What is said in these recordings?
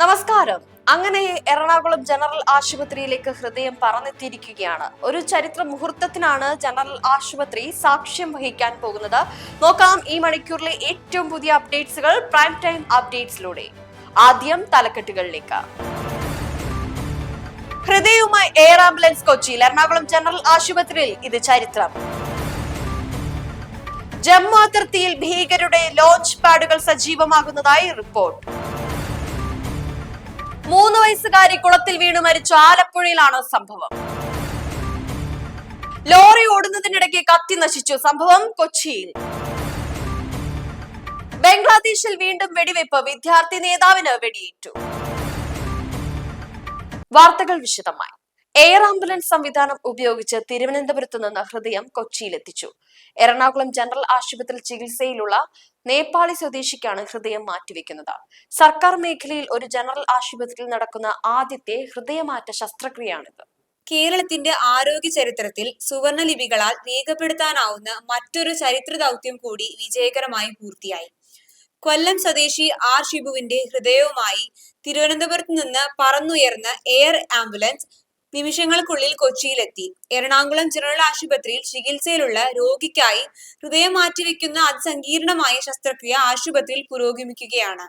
നമസ്കാരം. അങ്ങനെ എറണാകുളം ജനറൽ ആശുപത്രിയിലേക്ക് ഹൃദയം പറന്നെത്തിയിരിക്കുകയാണ്. ഒരു ചരിത്ര മുഹൂർത്തത്തിനാണ് ജനറൽ ആശുപത്രി സാക്ഷ്യം വഹിക്കാൻ പോകുന്നത്. നോക്കാം ഈ മണിക്കൂറിലെ ഏറ്റവും പുതിയ അപ്ഡേറ്റ്സുകൾ പ്രൈം ടൈം അപ്ഡേറ്റ്സിലൂടെ. ആദ്യം തലക്കെട്ടുകളിലേക്ക്. ഹൃദയവുമായി എയർ ആംബുലൻസ് കൊച്ചിയിൽ. എറണാകുളം ജനറൽ ആശുപത്രിയിൽ ഇത് ചരിത്രം. ജമ്മു അതിർത്തിയിൽ ഭീകരരുടെ ലോഞ്ച് പാഡുകൾ സജീവമാകുന്നതായി റിപ്പോർട്ട്. 3 വയസ്സുകാരി കുളത്തിൽ വീണ് മരിച്ചു. ആലപ്പുഴയിലാണ് സംഭവം. ലോറി ഓടുന്നതിനിടയ്ക്ക് കത്തി നശിച്ചു. സംഭവം കൊച്ചിയിൽ. ബംഗ്ലാദേശിൽ വീണ്ടും വെടിവെപ്പ്. വിദ്യാർത്ഥി നേതാവിന് വെടിയേറ്റു. വാർത്തകൾ വിശദമായി. എയർ ആംബുലൻസ് സംവിധാനം ഉപയോഗിച്ച് തിരുവനന്തപുരത്ത് നിന്ന് ഹൃദയം കൊച്ചിയിലെത്തിച്ചു. എറണാകുളം ജനറൽ ആശുപത്രിയിൽ ചികിത്സയിലുള്ള നേപ്പാളി സ്വദേശിക്കാണ് ഹൃദയം മാറ്റിവെക്കുന്നത്. സർക്കാർ മേഖലയിൽ ഒരു ജനറൽ ആശുപത്രിയിൽ നടക്കുന്ന ആദ്യത്തെ ഹൃദയമാറ്റ ശസ്ത്രക്രിയയാണിത്. കേരളത്തിന്റെ ആരോഗ്യ ചരിത്രത്തിൽ സുവർണ ലിപികളാൽ രേഖപ്പെടുത്താനാവുന്ന മറ്റൊരു ചരിത്ര ദൗത്യം കൂടി വിജയകരമായി പൂർത്തിയായി. കൊല്ലം സ്വദേശി ആർ ഷിബുവിന്റെ ഹൃദയവുമായി തിരുവനന്തപുരത്ത് നിന്ന് പറന്നുയർന്ന എയർ ആംബുലൻസ് നിമിഷങ്ങൾക്കുള്ളിൽ കൊച്ചിയിലെത്തി. എറണാകുളം ജനറൽ ആശുപത്രിയിൽ ചികിത്സയിലുള്ള രോഗിക്കായി ഹൃദയം മാറ്റിവെക്കുന്ന അതിസങ്കീർണമായ ശസ്ത്രക്രിയ ആശുപത്രിയിൽ പുരോഗമിക്കുകയാണ്.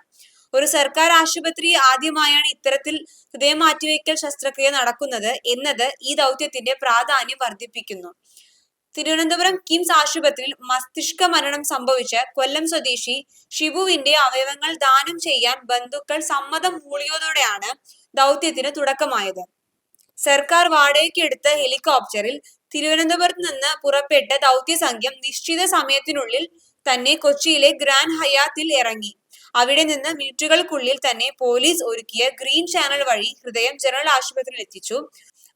ഒരു സർക്കാർ ആശുപത്രി ആദ്യമായാണ് ഇത്തരത്തിൽ ഹൃദയം മാറ്റിവെക്കൽ ശസ്ത്രക്രിയ നടക്കുന്നത് എന്നത് ഈ ദൗത്യത്തിന്റെ പ്രാധാന്യം വർദ്ധിപ്പിക്കുന്നു. തിരുവനന്തപുരം കിംസ് ആശുപത്രിയിൽ മസ്തിഷ്ക മരണം സംഭവിച്ച കൊല്ലം സ്വദേശി ഷിബുവിന്റെ അവയവങ്ങൾ ദാനം ചെയ്യാൻ ബന്ധുക്കൾ സമ്മതം മൂളിയതോടെയാണ് ദൗത്യത്തിന് തുടക്കമായത്. സർക്കാർ വാടകയ്ക്കെടുത്ത ഹെലികോപ്റ്ററിൽ തിരുവനന്തപുരത്ത് നിന്ന് പുറപ്പെട്ട ദൗത്യ സംഘം നിശ്ചിത സമയത്തിനുള്ളിൽ തന്നെ കൊച്ചിയിലെ ഗ്രാൻഡ് ഹയാത്തിൽ ഇറങ്ങി. അവിടെ നിന്ന് മിനിറ്റുകൾക്കുള്ളിൽ തന്നെ പോലീസ് ഒരുക്കിയ ഗ്രീൻ ചാനൽ വഴി ഹൃദയം ജനറൽ ആശുപത്രിയിൽ എത്തിച്ചു.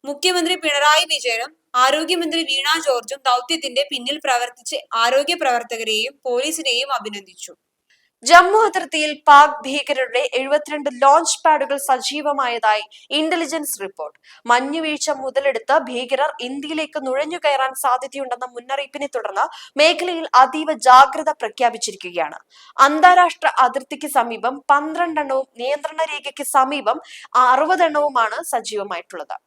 മുഖ്യമന്ത്രി പിണറായി വിജയനും ആരോഗ്യമന്ത്രി വീണ ജോർജും ദൗത്യത്തിന്റെ പിന്നിൽ പ്രവർത്തിച്ച ആരോഗ്യ പ്രവർത്തകരെയും പോലീസിനെയും അഭിനന്ദിച്ചു. ജമ്മു അതിർത്തിയിൽ പാക് ഭീകരരുടെ 72 ലോഞ്ച് പാഡുകൾ സജീവമായതായി ഇന്റലിജൻസ് റിപ്പോർട്ട്. മഞ്ഞുവീഴ്ച മുതലെടുത്ത് ഭീകരർ ഇന്ത്യയിലേക്ക് നുഴഞ്ഞുകയറാൻ സാധ്യതയുണ്ടെന്ന മുന്നറിയിപ്പിനെ തുടർന്ന് മേഖലയിൽ അതീവ ജാഗ്രത പ്രഖ്യാപിച്ചിരിക്കുകയാണ്. അന്താരാഷ്ട്ര അതിർത്തിക്ക് സമീപം 12 എണ്ണവും നിയന്ത്രണ രേഖയ്ക്ക് സമീപം 60 എണ്ണവുമാണ് സജീവമായിട്ടുള്ളത്.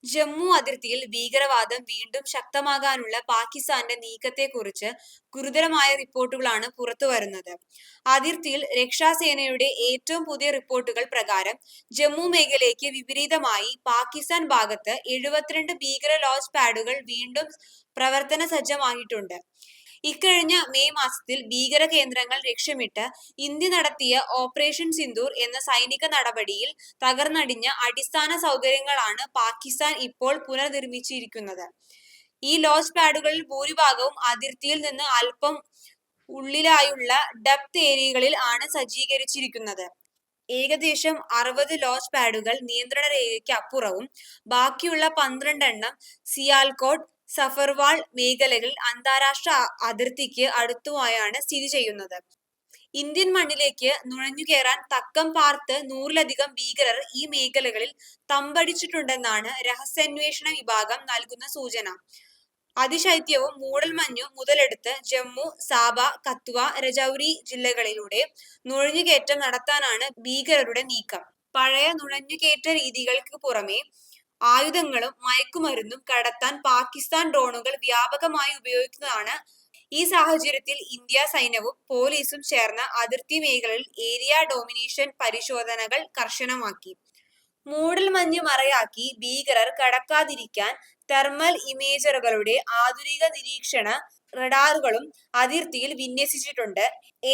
ജമ്മു അതിർത്തിയിൽ ഭീകരവാദം വീണ്ടും ശക്തമാകാനുള്ള പാകിസ്ഥാന്റെ നീക്കത്തെക്കുറിച്ച് ഗുരുതരമായ റിപ്പോർട്ടുകളാണ് പുറത്തുവരുന്നത്. അതിർത്തിയിൽ രക്ഷാസേനയുടെ ഏറ്റവും പുതിയ റിപ്പോർട്ടുകൾ പ്രകാരം ജമ്മു മേഖലയ്ക്ക് വിപരീതമായി പാകിസ്ഥാൻ ഭാഗത്ത് 72 ഭീകര ലോഞ്ച് പാഡുകൾ വീണ്ടും പ്രവർത്തന സജ്ജമായിട്ടുണ്ട്. ഇക്കഴിഞ്ഞ മെയ് മാസത്തിൽ ഭീകര കേന്ദ്രങ്ങൾ ലക്ഷ്യമിട്ട് ഇന്ത്യ നടത്തിയ ഓപ്പറേഷൻ സിന്ദൂർ എന്ന സൈനിക നടപടിയിൽ തകർന്നടിഞ്ഞ അടിസ്ഥാന സൗകര്യങ്ങളാണ് പാകിസ്ഥാൻ ഇപ്പോൾ പുനർനിർമ്മിച്ചിരിക്കുന്നത്. ഈ ലോഞ്ച് പാഡുകളിൽ ഭൂരിഭാഗവും അതിർത്തിയിൽ നിന്ന് അല്പം ഉള്ളിലായുള്ള ഡെപ്ത് ഏരിയകളിൽ ആണ് സജ്ജീകരിച്ചിരിക്കുന്നത്. ഏകദേശം 60 ലോഞ്ച് പാഡുകൾ നിയന്ത്രണ രേഖയ്ക്ക് അപ്പുറവും ബാക്കിയുള്ള 12 എണ്ണം സിയാൽകോട്ട്, സഫർവാൾ മേഖലകളിൽ അന്താരാഷ്ട്ര അതിർത്തിക്ക് അടുത്തുമായാണ് സ്ഥിതി ചെയ്യുന്നത്. ഇന്ത്യൻ മണ്ണിലേക്ക് നുഴഞ്ഞുകയറാൻ തക്കം പാർത്ത് 100-ലധികം ഭീകരർ ഈ മേഖലകളിൽ തമ്പടിച്ചിട്ടുണ്ടെന്നാണ് രഹസ്യാന്വേഷണ വിഭാഗം നൽകുന്ന സൂചന. അതിശൈത്യവും മൂടൽമഞ്ഞും മുതലെടുത്ത് ജമ്മു, സാബ, കത്വ, രജൌരി ജില്ലകളിലൂടെ നുഴഞ്ഞുകയറ്റം നടത്താനാണ് ഭീകരരുടെ നീക്കം. പഴയ നുഴഞ്ഞുകയറ്റ രീതികൾക്ക് പുറമെ ആയുധങ്ങളും മയക്കുമരുന്നും കടത്താൻ പാകിസ്ഥാൻ ഡ്രോണുകൾ വ്യാപകമായി ഉപയോഗിക്കുന്നതാണ്. ഈ സാഹചര്യത്തിൽ ഇന്ത്യ സൈന്യവും പോലീസും ചേർന്ന അതിർത്തി മേഖലയിൽ ഏരിയ ഡോമിനേഷൻ പരിശോധനകൾ കർശനമാക്കി. മൂടൽമഞ്ഞ് മറയാക്കി ഭീകരർ കടക്കാതിരിക്കാൻ തെർമൽ ഇമേജറുകളുടെ ആധുനിക നിരീക്ഷണ റഡാറുകളും അതിർത്തിയിൽ വിന്യസിച്ചിട്ടുണ്ട്.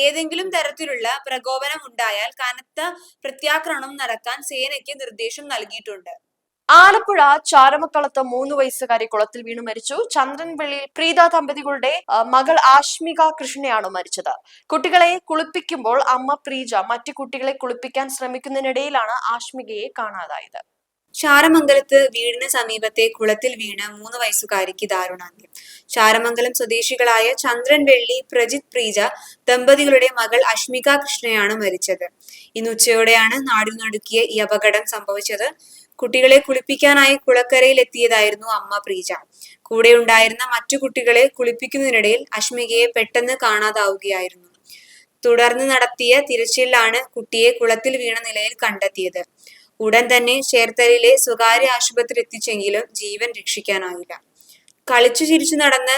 ഏതെങ്കിലും തരത്തിലുള്ള പ്രകോപനം ഉണ്ടായാൽ കനത്ത പ്രത്യാക്രമണം നടത്താൻ സേനയ്ക്ക് നിർദ്ദേശം നൽകിയിട്ടുണ്ട്. ആലപ്പുഴ ചാരമക്കളത്ത് 3 വയസ്സുകാരി കുളത്തിൽ വീണു മരിച്ചു. ചന്ദ്രൻപള്ളിയിൽ പ്രീത ദമ്പതികളുടെ മകൾ ആശ്മിക കൃഷ്ണയാണ് മരിച്ചത്. കുട്ടികളെ കുളിപ്പിക്കുമ്പോൾ അമ്മ പ്രീജ മറ്റു കുട്ടികളെ കുളിപ്പിക്കാൻ ശ്രമിക്കുന്നതിനിടയിലാണ് ആശ്മികയെ കാണാതായത്. ചാരമംഗലത്ത് വീടിന് സമീപത്തെ കുളത്തിൽ വീണ് 3 വയസ്സുകാരിക്ക് ദാരുണാന്ത്യം. ചാരമംഗലം സ്വദേശികളായ ചന്ദ്രൻവെള്ളി, പ്രജിത്, പ്രീജ ദമ്പതികളുടെ മകൾ അശ്മിക കൃഷ്ണയാണ് മരിച്ചത്. ഇന്ന് ഉച്ചയോടെയാണ് നാടിനടുക്കിയ ഈ അപകടം സംഭവിച്ചത്. കുട്ടികളെ കുളിപ്പിക്കാനായി കുളക്കരയിൽ എത്തിയതായിരുന്നു അമ്മ പ്രീജ. കൂടെ ഉണ്ടായിരുന്ന മറ്റു കുട്ടികളെ കുളിപ്പിക്കുന്നതിനിടയിൽ അശ്മികയെ പെട്ടെന്ന് കാണാതാവുകയായിരുന്നു. തുടർന്ന് നടത്തിയ തിരച്ചിലിലാണ് കുട്ടിയെ കുളത്തിൽ വീണ നിലയിൽ കണ്ടെത്തിയത്. ഉടൻ തന്നെ ചേർത്തലയിലെ സ്വകാര്യ ആശുപത്രി എത്തിച്ചെങ്കിലും ജീവൻ രക്ഷിക്കാനായില്ല. കളിച്ചു ചിരിച്ചു നടന്ന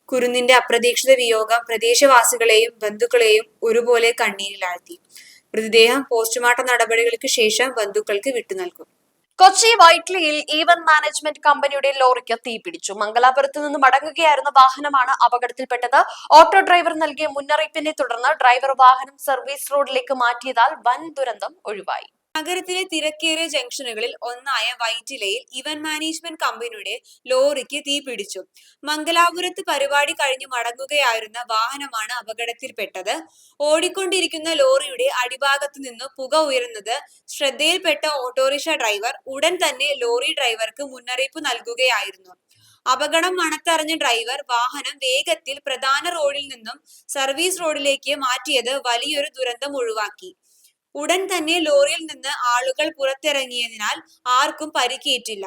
കുരുന്നിന്റെ അപ്രതീക്ഷിത വിയോഗം പ്രദേശവാസികളെയും ബന്ധുക്കളെയും ഒരുപോലെ കണ്ണീരിലാഴ്ത്തി. മൃതദേഹം പോസ്റ്റ്മോർട്ടം നടപടികൾക്ക് ശേഷം ബന്ധുക്കൾക്ക് വിട്ടുനൽകും. കൊച്ചി വൈറ്റ്ലയിൽ ഈവന്റ് മാനേജ്മെന്റ് കമ്പനിയുടെ ലോറിക്ക് തീപിടിച്ചു. മംഗലാപുരത്ത് നിന്ന് മടങ്ങുകയായിരുന്ന വാഹനമാണ് അപകടത്തിൽപ്പെട്ടത്. ഓട്ടോ ഡ്രൈവർ നൽകിയ മുന്നറിയിപ്പിനെ തുടർന്ന് ഡ്രൈവർ വാഹനം സർവീസ് റോഡിലേക്ക് മാറ്റിയതാൽ വൻ ദുരന്തം ഒഴിവായി. നഗരത്തിലെ തിരക്കേറിയ ജംഗ്ഷനുകളിൽ ഒന്നായ വൈറ്റിലയിൽ ഇവന്റ് മാനേജ്മെന്റ് കമ്പനിയുടെ ലോറിക്ക് തീപിടിച്ചു. മംഗലാപുരത്ത് പരിപാടി കഴിഞ്ഞു മടങ്ങുകയായിരുന്ന വാഹനമാണ് അപകടത്തിൽപ്പെട്ടത്. ഓടിക്കൊണ്ടിരിക്കുന്ന ലോറിയുടെ അടിഭാഗത്തു നിന്ന് പുക ഉയരുന്നത് ശ്രദ്ധയിൽപ്പെട്ട ഓട്ടോറിക്ഷ ഡ്രൈവർ ഉടൻ തന്നെ ലോറി ഡ്രൈവർക്ക് മുന്നറിയിപ്പ് നൽകുകയായിരുന്നു. അപകടം മണത്തറിഞ്ഞ ഡ്രൈവർ വാഹനം വേഗത്തിൽ പ്രധാന റോഡിൽ നിന്നും സർവീസ് റോഡിലേക്ക് മാറ്റിയത് വലിയൊരു ദുരന്തം ഒഴിവാക്കി. ഉടൻ തന്നെ ലോറിയിൽ നിന്ന് ആളുകൾ പുറത്തിറങ്ങിയതിനാൽ ആർക്കും പരിക്കേറ്റില്ല.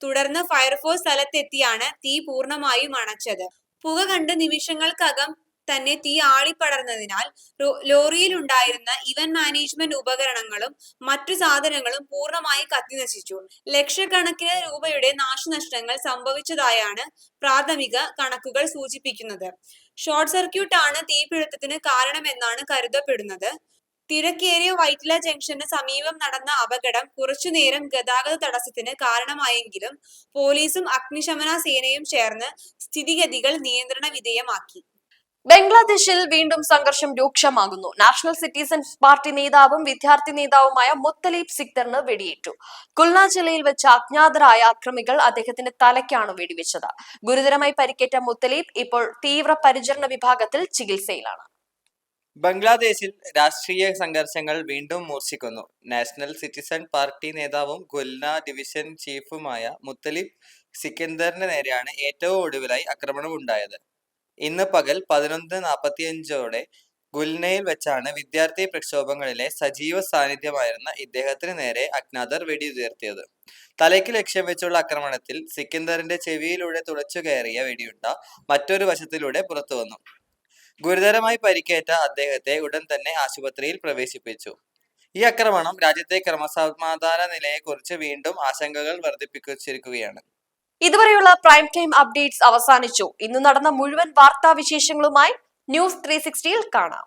തുടർന്ന് ഫയർഫോഴ്സ് സ്ഥലത്തെത്തിയാണ് തീ പൂർണ്ണമായും അണച്ചത്. പുക കണ്ട് നിമിഷങ്ങൾക്കകം തന്നെ തീ ആളിപ്പടർന്നതിനാൽ ലോറിയിൽ ഉണ്ടായിരുന്ന ഇവന്റ് മാനേജ്മെന്റ് ഉപകരണങ്ങളും മറ്റു സാധനങ്ങളും പൂർണ്ണമായി കത്തിനശിച്ചു. ലക്ഷക്കണക്കിന് രൂപയുടെ നാശനഷ്ടങ്ങൾ സംഭവിച്ചതായാണ് പ്രാഥമിക കണക്കുകൾ സൂചിപ്പിക്കുന്നത്. ഷോർട്ട് സർക്യൂട്ട് ആണ് തീപിടുത്തത്തിന് കാരണമെന്നാണ് കരുതപ്പെടുന്നത്. തിരക്കേറിയ വൈറ്റില ജംഗ്ഷന് സമീപം നടന്ന അപകടം കുറച്ചുനേരം ഗതാഗത തടസ്സത്തിന് കാരണമായെങ്കിലും പോലീസും അഗ്നിശമന സേനയും ചേർന്ന് സ്ഥിതിഗതികൾ നിയന്ത്രണ വിധേയമാക്കി. ബംഗ്ലാദേശിൽ വീണ്ടും സംഘർഷം രൂക്ഷമാകുന്നു. നാഷണൽ സിറ്റിസൺസ് പാർട്ടി നേതാവും വിദ്യാർത്ഥി നേതാവുമായ മുത്തലീബ് സിക്ദറിന് വെടിയേറ്റു. കുൽന ജില്ലയിൽ വെച്ച് അജ്ഞാതരായ അക്രമികൾ അദ്ദേഹത്തിന്റെ തലയ്ക്കാണ് വെടിവെച്ചത്. ഗുരുതരമായി പരിക്കേറ്റ മുത്തലീബ് ഇപ്പോൾ തീവ്രപരിചരണ വിഭാഗത്തിൽ ചികിത്സയിലാണ്. ബംഗ്ലാദേശിൽ രാഷ്ട്രീയ സംഘർഷങ്ങൾ വീണ്ടും മൂർച്ഛിക്കുന്നു. നാഷണൽ സിറ്റിസൺ പാർട്ടി നേതാവും ഗുൽന ഡിവിഷൻ ചീഫുമായ മുത്തലിബ് സിക്കന്ദറിന് നേരെയാണ് ഏറ്റവും ഒടുവിലായി ആക്രമണം ഉണ്ടായത്. ഇന്ന് പകൽ 11:45 ഗുൽനയിൽ വെച്ചാണ് വിദ്യാർത്ഥി പ്രക്ഷോഭങ്ങളിലെ സജീവ സാന്നിധ്യമായിരുന്ന ഇദ്ദേഹത്തിന് നേരെ അജ്ഞാതർ വെടിയുതിർത്തിയത്. തലയ്ക്ക് ലക്ഷ്യം വെച്ചുള്ള ആക്രമണത്തിൽ സിക്കന്ദറിന്റെ ചെവിയിലൂടെ തുളച്ചു കയറിയ വെടിയുണ്ട മറ്റൊരു വശത്തിലൂടെ പുറത്തുവന്നു. ഗുരുതരമായി പരിക്കേറ്റ അദ്ദേഹത്തെ ഉടൻ തന്നെ ആശുപത്രിയിൽ പ്രവേശിപ്പിച്ചു. ഈ ആക്രമണം രാജ്യത്തെ ക്രമസമാധാന നിലയെക്കുറിച്ച് വീണ്ടും ആശങ്കകൾ വർദ്ധിപ്പിച്ചിരിക്കുകയാണ്. ഇതുവരെയുള്ള പ്രൈം ടൈം അപ്ഡേറ്റ്സ് അവസാനിച്ചു. ഇന്ന് നടന്ന മുഴുവൻ വാർത്താ വിശേഷങ്ങളുമായി ന്യൂസ് 360 കാണാം.